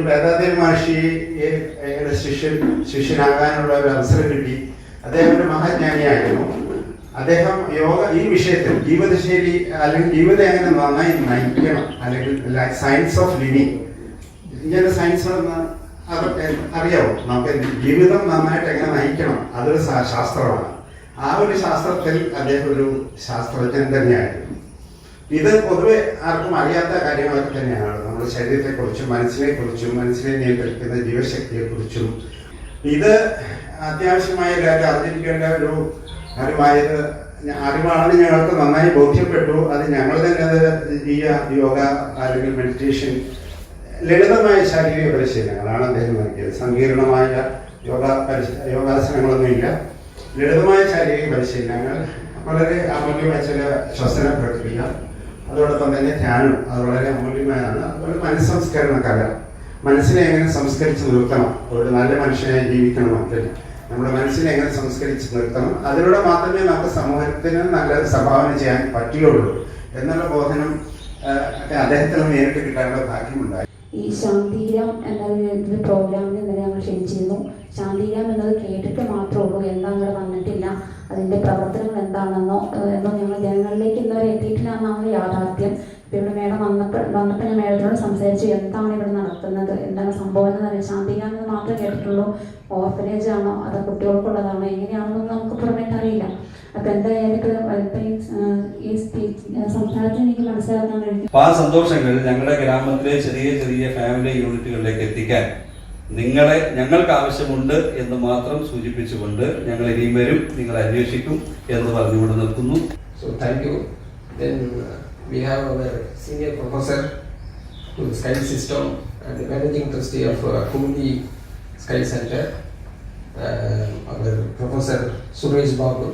വേദാദ്രി മഹർഷിയുടെ ശിഷ്യനാകാനുള്ള ഒരു അവസരം കിട്ടി. അദ്ദേഹം ഒരു മഹാജ്ഞാനിയായിരുന്നു. അദ്ദേഹം ഈ വിഷയത്തിൽ ജീവിതശൈലി അല്ലെങ്കിൽ ജീവിതം എങ്ങനെ നന്നായി നയിക്കണം, അല്ലെങ്കിൽ സയൻസ് ഓഫ് ലിവിങ്, ഇങ്ങനെ സയൻസ് അതൊക്കെ അറിയാവോ? നമുക്ക് ജീവിതം നന്നായിട്ട് എങ്ങനെ നയിക്കണം, അതൊരു ശാസ്ത്രമാണ്. ആ ഒരു ശാസ്ത്രത്തിൽ അദ്ദേഹം ഒരു ശാസ്ത്രജ്ഞൻ തന്നെയായിരുന്നു. ഇത് പൊതുവെ ആർക്കും അറിയാത്ത കാര്യങ്ങളൊക്കെ തന്നെയാണ്. നമ്മുടെ ശരീരത്തെക്കുറിച്ചും മനസ്സിനെക്കുറിച്ചും മനസ്സിനെ നിയന്ത്രിക്കുന്ന ജീവശക്തിയെക്കുറിച്ചും ഇത് അത്യാവശ്യമായ അറിഞ്ഞിരിക്കേണ്ട ഒരു അറിവാണെന്ന് ഞങ്ങൾക്ക് നന്നായി ബോധ്യപ്പെട്ടു. അത് ഞങ്ങൾ തന്നെ അത് യോഗ അല്ലെങ്കിൽ മെഡിറ്റേഷൻ, ലളിതമായ ശാരീരിക പരിശീലനങ്ങളാണ് അദ്ദേഹം നൽകിയത്. സങ്കീർണമായ യോഗാസനങ്ങളൊന്നുമില്ല. ലളിതമായ ശാരീരിക പരിശീലനങ്ങൾ, വളരെ അമൂല്യമായ ചില ശ്വസന പ്രക്രിയ, അതോടൊപ്പം തന്നെ ധ്യാനം, അത് വളരെ അമൂല്യമായാണ്. അതുപോലെ മനസ്സംസ്കരണ കല, മനസ്സിനെ എങ്ങനെ സംസ്കരിച്ച് നിർത്തണം, ഒരു നല്ല മനുഷ്യനായി ജീവിക്കണമെങ്കിൽ നമ്മുടെ മനസ്സിനെ എങ്ങനെ സംസ്കരിച്ച് നിർത്തണം, അതിലൂടെ മാത്രമേ നമുക്ക് സമൂഹത്തിന് നല്ല സംഭാവന ചെയ്യാൻ പറ്റുകയുള്ളൂ എന്നുള്ള ബോധനം അദ്ദേഹത്തിന് നേരിട്ട് കിട്ടാനുള്ള ഭാഗ്യമുണ്ടായി. ഈ ശാന്തിഗ്രാം എന്ന പ്രോഗ്രാമിൽ ഇന്നലെ ഞങ്ങൾ ക്ഷണിച്ചിരുന്നു. ശാന്തിഗ്രാം എന്നത് കേട്ടിട്ട് മാത്രമേ ഉള്ളൂ, എന്താ ഇവിടെ വന്നിട്ടില്ല, അതിൻ്റെ പ്രവർത്തനങ്ങൾ എന്താണെന്നോ ഞങ്ങൾ ജനങ്ങളിലേക്ക് ഇന്നുവരെ എത്തിയിട്ടില്ല എന്നാണ് യാഥാർത്ഥ്യം. ഇപ്പം ഇവിടെ മേഡം വന്നപ്പോൾ ഞാൻ മേഡത്തിനോട് സംസാരിച്ചു, എന്താണ് ഇവിടെ നടത്തുന്നത്, എന്താണ് സംഭവം എന്ന് പറയാം. ശാന്തിഗ്രാം എന്ന് മാത്രമേ കേട്ടിട്ടുള്ളൂ. ഓർഫനേജ് ആണോ അതോ കുട്ടികൾക്കുള്ളതാണോ എങ്ങനെയാണെന്നൊന്നും നമുക്ക് പുറമേട്ട് അറിയില്ല. അപ്പം എന്തായാലും ഈ സംസ്ഥാനത്തിന് എനിക്ക് മനസ്സിലാക്കാൻ കഴിഞ്ഞു. ആ സന്തോഷങ്ങൾ ഞങ്ങളുടെ ഗ്രാമത്തിലെ ചെറിയ ചെറിയ ഫാമിലി യൂണിറ്റുകളിലേക്ക് എത്തിക്കാൻ ഞങ്ങൾക്ക് ആവശ്യമുണ്ട് എന്ന് മാത്രം സൂചിപ്പിച്ചുകൊണ്ട് ഞങ്ങൾ ഇനിയും വരും, നിങ്ങളെ അന്വേഷിക്കും എന്ന് പറഞ്ഞുകൊണ്ട് നിർത്തുന്നു. So thank you. Then we have our senior professor to the Sky System and the managing trustee of Kumudi Sky Center, our Professor Suresh Babu.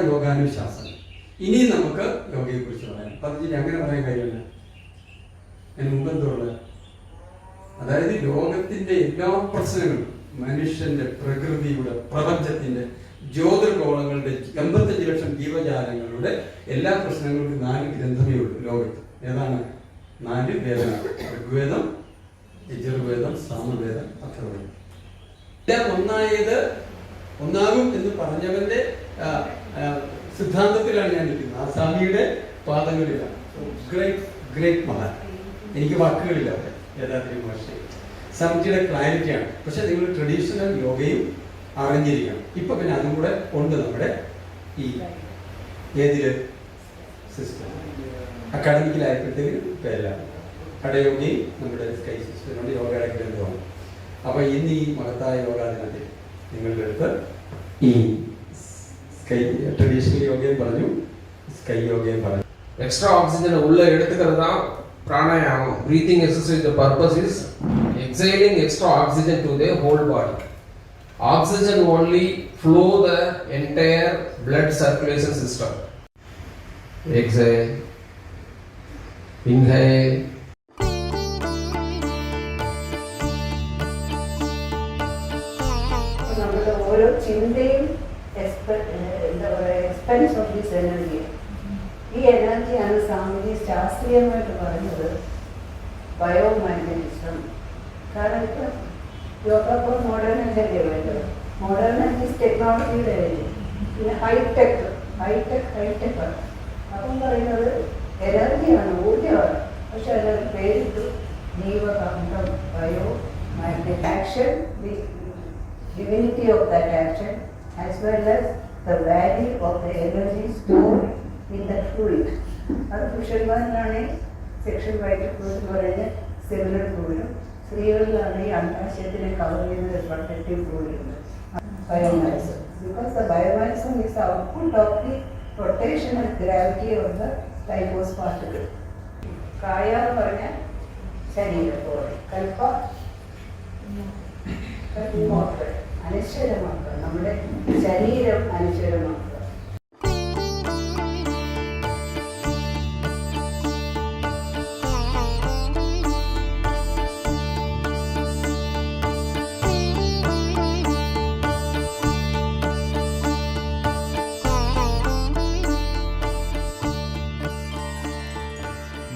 യോഗാനുശാസനം. ഇനിയും നമുക്ക് യോഗയെക്കുറിച്ച് പറയാം. പതിഞ്ഞ് അങ്ങനെ പറയാൻ കാര്യമില്ല. അതിന് മുമ്പെന്തുള്ള, അതായത് ലോകത്തിന്റെ എല്ലാ പ്രശ്നങ്ങളും, മനുഷ്യന്റെ, പ്രകൃതിയുടെ, പ്രപഞ്ചത്തിന്റെ, ജ്യോതിർഗോളങ്ങളുടെ 85 ലക്ഷം ജീവജാലങ്ങളുടെ എല്ലാ പ്രശ്നങ്ങൾക്കും 4 ഗ്രന്ഥമേ ഉള്ളൂ ലോകത്ത്. ഏതാണ് 4 വേദങ്ങൾ? ഋഗ്വേദം, യജുർവേദം, സാമവേദം, അഥർവവേദം. എല്ലാം ഒന്നാകും എന്ന് പറഞ്ഞവന്റെ സിദ്ധാന്തത്തിലാണ് ഞാൻ നിൽക്കുന്നത്. ആ സ്വാമിയുടെ പാദങ്ങളിലാണ്. ഗ്രേറ്റ് മഹാൻ. എനിക്ക് വാക്കുകളില്ല അവിടെ. യഥാർത്ഥ ഭാഷ സ്വാമിജിയുടെ ക്ലാരിറ്റിയാണ്. പക്ഷെ നിങ്ങൾ ട്രഡീഷണൽ യോഗയും അറിഞ്ഞിരിക്കണം. ഇപ്പൊ പിന്നെ അതും കൂടെ ഉണ്ട് നമ്മുടെ ഈ ഏതില് സിസ്റ്റം അക്കാഡമിക്കിലായപ്പോഴത്തേക്ക് പേരിലാണ്. കടയോഗയും നമ്മുടെ സ്കൈ സിസ്റ്റത്തിനോട് യോഗയുടെ ഗ്രന്ഥമാണ്. അപ്പൊ ഇന്ന് ഈ മഹത്തായ യോഗാ ദിനത്തിൽ നിങ്ങളുടെ അടുത്ത് ഈ സ്കൈ ട്രഡീഷണൽ യോഗയും പറഞ്ഞു, സ്കൈ യോഗയും പറഞ്ഞു. Extra oxygen உள்ள எடுத்துக்கிறது தான் பிராணாயாமம். Breathing exercise, the purpose is exhaling extra oxygen to the whole body. Oxygen only flow the entire blood circulation system. Exhale, inhale. നമ്മുടെ ഓരോ ചിന്തയും എക്സ്പെൻസ് ഓഫ് ദിസ് എനർജി. ഈ എനർജിയാണ് സ്വാമിജി ശാസ്ത്രീയമായിട്ട് പറഞ്ഞത് ബയോമാഗ്നറ്റിസം. കാരണം ഇപ്പം യോഗ ഇപ്പോൾ മോഡേൺ അല്ലേ വേണ്ടത്. മോഡേൺ മീൻസ് ടെക്നോളജിയുടെ കഴിഞ്ഞു. പിന്നെ ഹൈടെക് ആണ്. അപ്പം പറയുന്നത് എനർജിയാണ്, ഊർജ്ജമാണ്. പക്ഷെ അതിനൊരു പേരിട്ടു ജീവകാന്തം, bio magnetic action, the divinity of that action as well as the value of the energy stored in the fluid. അത് പുരുഷന്മാരിലാണ് സെക്ഷൽ വൈറ്റ് ഫ്ലൂയിഡ് എന്ന് പറയുന്നത് സെല്ലുലർ ഫ്ലൂയിഡും, സ്ത്രീകളിലാണ് ഈ അണ്ടാശയത്തിനെ കവർ ചെയ്യുന്ന ഒരു protective fluid biomass. Because the ബയോമാസും is the output of the rotational gravity of the typos particle. കായ എന്ന് പറഞ്ഞാൽ ശരീരത്തോടെ, കൽപ്പ അനശ്വരമാക്കുക, നമ്മുടെ ശരീരം അനശ്വരമാക്കുക.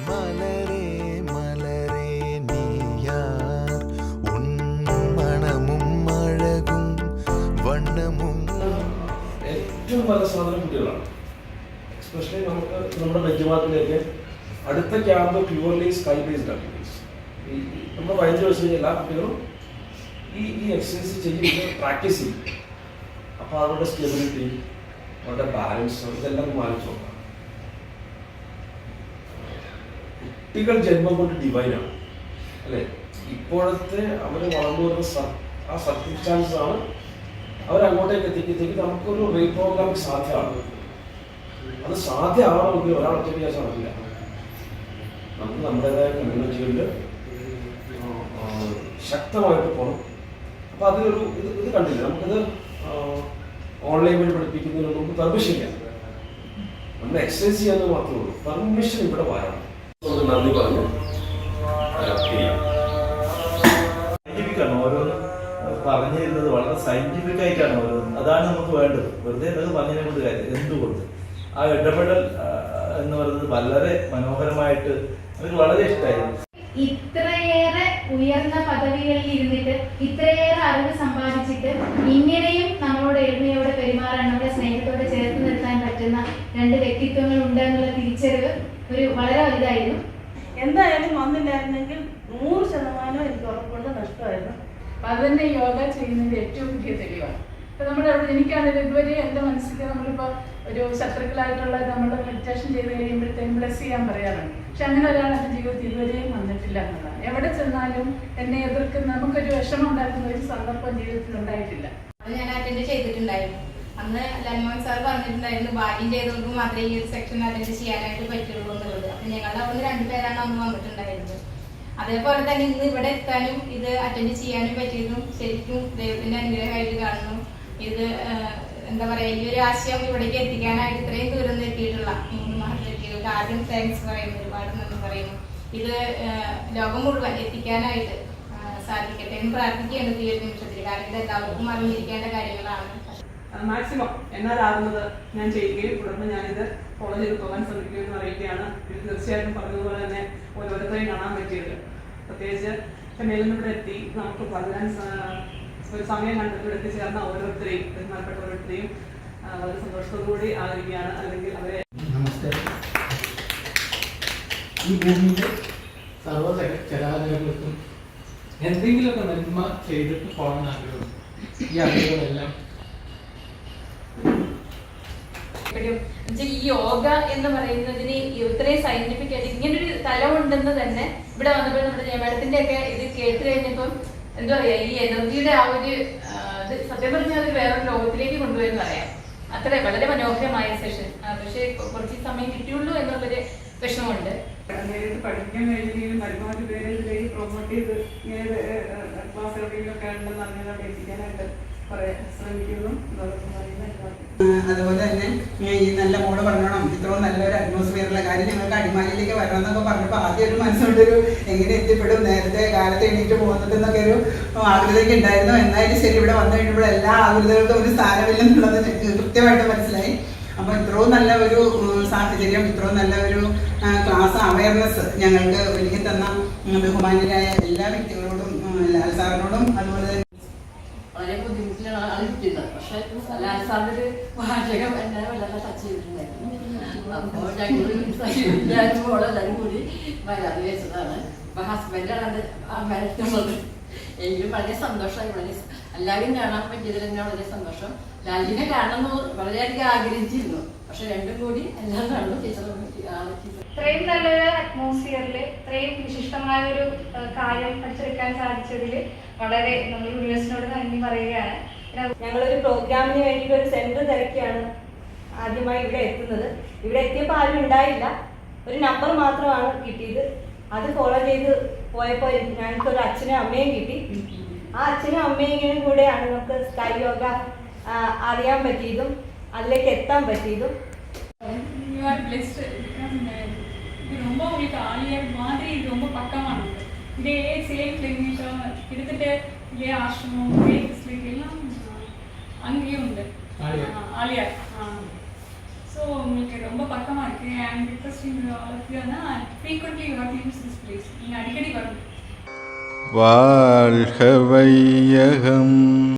മലരേ മലരേ നീയാ ഏറ്റവും നല്ല സാധനം കുട്ടികളാണ്. എസ്പെഷ്യലി നമുക്ക് നമ്മുടെ ബെഞ്ചുമാർക്കിലേക്ക് അടുത്ത camp purely sky based activities. നമ്മൾ 15 വയസ്സ് കഴിഞ്ഞ എല്ലാ കുട്ടികളും ഈ എക്സസൈസ് ചെയ്യുന്നത് പ്രാക്ടീസ് ചെയ്യും. അപ്പോൾ അവരുടെ സ്റ്റെബിലിറ്റി, അവരുടെ ബാലൻസ്, ഇതെല്ലാം മാനിച്ചു നോക്കാം. കുട്ടികൾ ജന്മം കൊണ്ട് ഡിവൈനാണ് അല്ലേ? ഇപ്പോഴത്തെ അവർ വളർന്നു വരുന്ന ആ സർക്കംസ്റ്റാൻസസ് ആണ് അവരങ്ങോട്ടേക്ക് എത്തിക്കത്തേക്ക് നമുക്കൊരു റീപ്രോഗ്രാമിംഗ് സാധ്യമാണ്. അത് സാധ്യമാവണമെങ്കിൽ ഒരാൾ ഒറ്റ വിചാരിച്ചാൽ നടക്കില്ല. നമുക്ക് നമ്മുടേതായ കമ്മ്യൂണിറ്റികളിൽ ശക്തമായിട്ട് പോകണം. അപ്പോൾ അതിലൊരു ഇത് കണ്ടില്ല, നമുക്കത് ഓൺലൈൻ വഴി പഠിപ്പിക്കുന്നതിന് നമുക്ക് പെർമിഷൻ ഇല്ല. നമ്മൾ എക്സസൈസ് ചെയ്യാമെന്ന് മാത്രമേ ഉള്ളൂ. പെർമിഷൻ ഇവിടെ വരണം. നന്ദി പറഞ്ഞു. സയന്റിഫിക്കാണ് ഓരോന്നും പറഞ്ഞു തരുന്നത്, വളരെ സയന്റിഫിക് ആയിട്ടാണ് ഓരോന്നും. അതാണ് നമുക്ക് വേണ്ടത്. വെറുതെ അത് പറഞ്ഞതിനെ കൊണ്ട് കാര്യം. എന്തുകൊണ്ട് ആ ഇടപെടൽ എന്ന് പറയുന്നത് വളരെ മനോഹരമായിട്ട് എനിക്ക് വളരെ ഇഷ്ടമായിരുന്നു. ഇത്രയേറെ ഉയർന്ന പദവികളിൽ ഇരുന്നിട്ട് ഇത്രയേറെ അറിവ് സമ്പാദിച്ചിട്ട് ഇങ്ങനെയും നമ്മളോട് എളിമയോടെ പെരുമാറാൻ, നമ്മുടെ സ്നേഹത്തോടെ ചേർത്ത് നിർത്താൻ പറ്റുന്ന 2 വ്യക്തിത്വങ്ങൾ ഉണ്ട് എന്നുള്ള തിരിച്ചറിവ് വളരെ വലുതായിരുന്നു. എന്തായാലും വന്നില്ലായിരുന്നെങ്കിൽ 100% എനിക്ക് ഉറപ്പുണ്ട് നഷ്ടമായിരുന്നു. അത് തന്നെ യോഗ ചെയ്യുന്നതിന്റെ ഏറ്റവും വലിയ തെളിവാണ്. ഇപ്പൊ നമ്മുടെ അവിടെ എനിക്കാണെങ്കിൽ ഇതുവരെ എൻ്റെ മനസ്സിൽ നമ്മളിപ്പോൾ ഒരു ശത്രുക്കളായിട്ടുള്ള നമ്മൾ മെഡിറ്റേഷൻ ചെയ്ത് കഴിയുമ്പോഴത്തേക്കും ബ്ലെസ് ചെയ്യാൻ പറയാറുണ്ട്. പക്ഷെ അങ്ങനെ ഒരാൾ എൻ്റെ ജീവിതത്തിൽ ഇതുവരെയും വന്നിട്ടില്ല എന്നതാണ്. എവിടെ ചെന്നാലും എന്നെ എതിർക്കുന്ന, നമുക്കൊരു വിഷമം ഉണ്ടാക്കുന്ന ഒരു സന്ദർഭം ജീവിതത്തിൽ ഉണ്ടായിട്ടില്ല. അത് ഞാൻ അറ്റൻഡ് ചെയ്തിട്ടുണ്ടായിരുന്നു. അന്ന് ലൻമോഹൻ സാർ പറഞ്ഞിട്ടുണ്ടായിരുന്നു ഭാഗ്യം ചെയ്തവർക്ക് മാത്രമേ ഈ ഒരു സെക്ഷൻ അറ്റൻഡ് ചെയ്യാനായിട്ട് പറ്റുള്ളൂ എന്നുള്ളത്. അപ്പം ഞങ്ങളുടെ അവിടെ 2 പേരാണ് അന്ന് വന്നിട്ടുണ്ടായിരുന്നത്. അതേപോലെ തന്നെ ഇന്ന് ഇവിടെ എത്താനും ഇത് അറ്റൻഡ് ചെയ്യാനും പറ്റിയതും ശരിക്കും ദൈവത്തിന്റെ അനുഗ്രഹമായിട്ട് കാണുന്നു. ഇത് എന്താ പറയാ, ഈ ഒരു ആശയം ഇവിടേക്ക് എത്തിക്കാനായിട്ട് ഇത്രയും ദൂരം എത്തിയിട്ടുള്ള 3 മഹത്വ്യക്തികൾക്ക് ആദ്യം താങ്ക്സ് പറയുന്നു, ഒരുപാട് നന്ദി പറയുന്നു. ഇത് ലോകം മുഴുവൻ എത്തിക്കാനായിട്ട് സാധിക്കട്ടെ എന്ന് പ്രാർത്ഥിക്കുകയാണ് ഈ ഒരു നിമിഷത്തിൽ. കാരണം ഇത് എല്ലാവർക്കും അറിഞ്ഞിരിക്കേണ്ട കാര്യങ്ങളാണ്. മാക്സിമം എന്നാലാകുന്നത് ഞാൻ ചെയ്യുകയും തുടർന്ന് ഞാനിത് ഫോളോ ചെയ്ത് പോകാൻ ശ്രമിക്കുമെന്ന് അറിയിക്കുകയാണ്. ഇത് തീർച്ചയായിട്ടും പറഞ്ഞതുപോലെ തന്നെ ഓരോരുത്തരെയും കാണാൻ പറ്റിയത്, പ്രത്യേകിച്ച് ചെന്നൈയിൽ നിന്ന് ഇവിടെ എത്തി നമുക്ക് പറയാൻ ഒരു സമയം കണ്ടിട്ട് ഇവിടെ എത്തിച്ചേർന്ന ഓരോരുത്തരെയും, ബഹുമാനപ്പെട്ട ഓരോരുത്തരെയും വളരെ സന്തോഷത്തോടുകൂടി ആദരിക്കുകയാണ്. അല്ലെങ്കിൽ അവരെ നമസ്തേ. ഈ ഭൂമിയിലെ സർവ്വ ചരാചരങ്ങൾക്കും എന്തെങ്കിലുമൊക്കെ നന്മ ചെയ്തിട്ട് പോകാൻ ആഗ്രഹം. ഈ ആഗ്രഹങ്ങളെല്ലാം ഈ യോഗ എന്ന് പറയുന്നതിന് ഇത്രയും സയന്റിഫിക് ആയിട്ട് ഇങ്ങനൊരു തലമുണ്ടെന്ന് തന്നെ ഇവിടെ വന്നപ്പോൾ നമ്മുടെ ജയമേടത്തിന്റെ ഒക്കെ ഇത് കേട്ട് കഴിഞ്ഞപ്പം എന്താ പറയാ, ഈ എനർജിയുടെ ആ ഒരു ഇത് സത്യം പറഞ്ഞാൽ അത് വേറൊരു ലോകത്തിലേക്ക് കൊണ്ടുവരുന്ന പറയാം. അത്ര വളരെ മനോഹരമായ സെഷൻ. പക്ഷെ കുറച്ച് സമയം കിട്ടിയുള്ളൂ എന്നുള്ളൊരു വിഷമമുണ്ട്. നേരിട്ട് പഠിക്കാൻ കഴിയുകയും ഒരുപാട് പേരെ ഇതിലേക്ക് പ്രൊമോട്ട് ചെയ്ത് ഇങ്ങനെ ക്ലാസ് എവിടെയെങ്കിലുമൊക്കെ ഉണ്ടെന്ന് അറിഞ്ഞാൽ എത്തിക്കാനായിട്ട് ശ്രമിക്കുന്നു. അതുപോലെ തന്നെ ഈ നല്ല മോള് പറഞ്ഞോണം, ഇത്രയും നല്ലൊരു അറ്റ്മോസ്ഫിയറുള്ള കാര്യം ഞങ്ങൾക്ക് അടിമാലിയിലേക്ക് വരണം എന്നൊക്കെ പറഞ്ഞപ്പോൾ ആദ്യം ഒരു മനസ്സുകൊണ്ടൊരു എങ്ങനെ എത്തിപ്പെടും, നേരത്തെ കാലത്ത് എണീറ്റ് പോകുന്നതെന്നൊക്കെ ഒരു ആകൃതയൊക്കെ ഉണ്ടായിരുന്നു. എന്നാലും ശരി, ഇവിടെ വന്നു കഴിയുമ്പോൾ എല്ലാ ആകൃതകൾക്കും ഒരു സ്ഥാനമില്ലെന്നുള്ളത് കൃത്യമായിട്ട് മനസ്സിലായി. അപ്പോൾ ഇത്രയും നല്ല ഒരു സാഹചര്യം, ഇത്രയും നല്ല ഒരു ക്ലാസ് അവയർനെസ് ഞങ്ങൾക്ക് ഒരുക്കി തന്ന ബഹുമാന്യരായ എല്ലാ വ്യക്തികളോടും, ലാൽ സാറിനോടും അതുപോലെ തന്നെ വളരെ ബുദ്ധിമുട്ടിലാണ് കിട്ടുന്നത്. പക്ഷെ ലാൽ സാറിൻ്റെ ഒരു വാചകം എന്നെ വല്ലാതെ ടച്ച് ചെയ്തിട്ടുണ്ടായിരുന്നു. അപ്പോൾ ഞങ്ങൾ മോളെല്ലാവരും കൂടി വരാതെ വെച്ചതാണ്. അപ്പോൾ ഹസ്ബൻഡാണ് അത് വരത്തുന്നത്. എനിക്കും വളരെ സന്തോഷമായി. വളരെ എല്ലാവരും കാണാൻ പറ്റിയതിൽ തന്നെ വളരെ സന്തോഷം. ലാലിനെ കാണണമെന്ന് വളരെയധികം ആഗ്രഹിച്ചിരുന്നു. പക്ഷെ 2 കൂടി എല്ലാം കാണുന്നു. ടീച്ചർ ഇത്രയും നല്ലൊരു അറ്റ്മോസ്ഫിയറിൽ ഇത്രയും വിശിഷ്ടമായ ഒരു കാര്യം പഠിച്ചെടുക്കാൻ സാധിച്ചതിൽ വളരെ നമ്മൾ യൂണിവേഴ്സിനോട് നന്ദി പറയുകയാണ്. ഞങ്ങളൊരു പ്രോഗ്രാമിന് വേണ്ടിയിട്ട് ഒരു സെന്റർ തിരക്കിയാണ് ആദ്യമായി ഇവിടെ എത്തുന്നത്. ഇവിടെ എത്തിയപ്പോൾ ആരും ഉണ്ടായില്ല. ഒരു നമ്പർ മാത്രമാണ് കിട്ടിയത്. അത് ഫോളോ ചെയ്ത് പോയപ്പോൾ ഞങ്ങൾക്ക് ഒരു അച്ഛനും അമ്മയും കിട്ടി. ആ അച്ഛനും അമ്മയും കൂടെയാണ് നമുക്ക് സ്കൈ യോഗ അറിയാൻ പറ്റിയതും അതിലേക്ക് എത്താൻ പറ്റിയതും. இது ரொம்ப உங்களுக்கு ஆலியர் மாதிரி இது ரொம்ப பக்கமான இதே சேம் கிளினிக் கிட்டத்தட்ட இதே ஆசிரமம் இதே ஃபெசிலிட்டி எல்லாம் அங்கேயும் உண்டு ஆலியார். ஸோ உங்களுக்கு ரொம்ப பக்கமாக இருக்குது. அண்ட் ரிக்வஸ்டிங் ஆலோசியானா frequently you have to use this place. நீங்கள் அடிக்கடி வரணும். வாழ்க வையகம்.